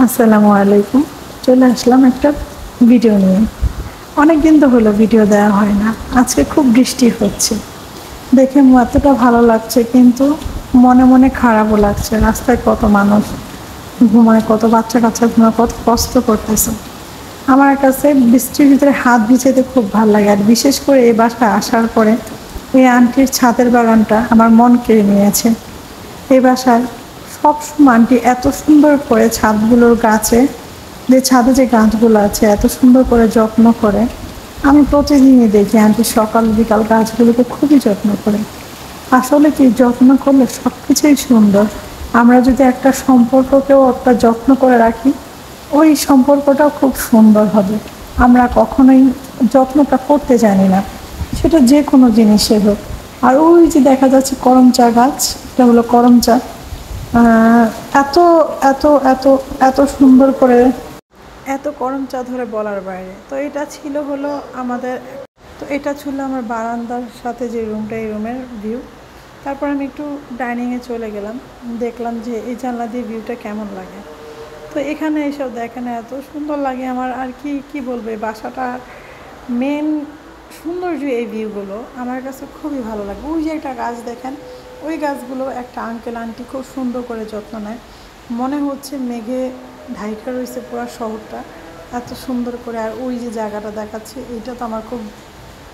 আসসালামু আলাইকুম। চলে আসলাম একটা ভিডিও নিয়ে। অনেকদিন তো হলো ভিডিও দেওয়া হয় না। আজকে খুব বৃষ্টি হচ্ছে দেখে এতটা ভালো লাগছে, কিন্তু মনে মনে খারাপও লাগছে। রাস্তায় কত মানুষ ঘুমায়, কত বাচ্চা কাচ্চা ঘুমায়, কত কষ্ট করতেছে। আমার কাছে বৃষ্টির ভিতরে হাত ভিজাতে খুব ভালো লাগে, আর বিশেষ করে এই বাসায় আসার পরে এই আন্টির ছাদের বাগানটা আমার মন কেড়ে নিয়েছে। এই বাসায় সবসময় আন্টি এত সুন্দর করে ছাদগুলোর গাছে, যে ছাদে যে গাছগুলো আছে এত সুন্দর করে যত্ন করে। আমি প্রতিদিনই দেখি আন্টি সকাল বিকাল গাছগুলোকে খুবই যত্ন করে। আসলে কি, যত্ন করলে সব কিছুই সুন্দর। আমরা যদি একটা সম্পর্ককেও একটা যত্ন করে রাখি, ওই সম্পর্কটাও খুব সুন্দর হবে। আমরা কখনোই যত্নটা করতে জানি না, সেটা যে কোনো জিনিসের হোক। আর ওই যে দেখা যাচ্ছে করম চা গাছ, এটা হলো করম চা। এত এত এত এত সুন্দর করে এত করম চা ধরে বলার বাইরে। তো এটা ছিল হলো আমাদের, তো এটা ছিল আমার বারান্দার সাথে যে রুমটা, এই রুমের ভিউ। তারপর আমি একটু ডাইনিংয়ে চলে গেলাম, দেখলাম যে এই জানলা দিয়ে ভিউটা কেমন লাগে। তো এখানে এসব দেখেন এত সুন্দর লাগে আমার। আর কি কি বলবো, এই বাসাটা মেন সৌন্দর্য এই ভিউগুলো আমার কাছে খুবই ভালো লাগে। ওই যে একটা গাছ দেখেন, ওই গাছগুলো একটা আঙ্কেল আন্টি খুব সুন্দর করে যত্ন নেয়। মনে হচ্ছে মেঘে ঢাইকা রয়েছে পুরো শহরটা, এত সুন্দর করে। আর ওই যে জায়গাটা দেখাচ্ছে, এইটা তো আমার খুব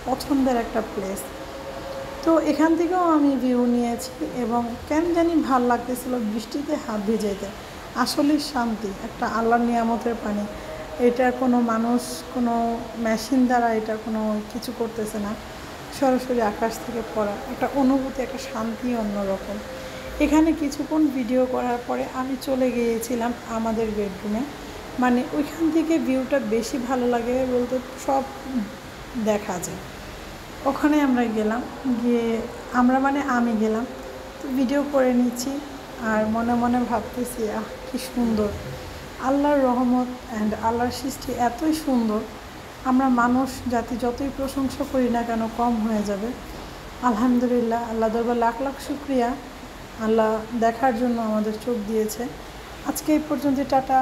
পছন্দের একটা প্লেস। তো এখান থেকেও আমি ভিউ নিয়েছি, এবং কেন জানি ভাল লাগতেছিল বৃষ্টিতে হাত ভিজাইতে। আসলে শান্তি, একটা আল্লাহর নিয়ামতের পানি। এটা কোনো মানুষ, কোনো মেশিন দ্বারা এটা কোনো কিছু করতেছে না, সরাসরি আকাশ থেকে পড়া একটা অনুভূতি, একটা শান্তি অন্যরকম। এখানে কিছুক্ষণ ভিডিও করার পরে আমি চলে গিয়েছিলাম আমাদের বেডরুমে। মানে ওইখান থেকে ভিউটা বেশি ভালো লাগে বলতে, সব দেখা যায়। ওখানে আমরা গেলাম, গিয়ে আমি গেলাম, তো ভিডিও করে নিচ্ছি। আর মনে মনে ভাবতেছি, কি সুন্দর আল্লাহর রহমত অ্যান্ড আল্লাহর সৃষ্টি, এতই সুন্দর। আমরা মানুষ জাতি যতই প্রশংসা করি না কেন কম হয়ে যাবে। আলহামদুলিল্লাহ, আল্লাহ দরবার লাখ লাখ শুকরিয়া। আল্লাহ দেখার জন্য আমাদের চোখ দিয়েছে। আজকে এই পর্যন্ত, টাটা।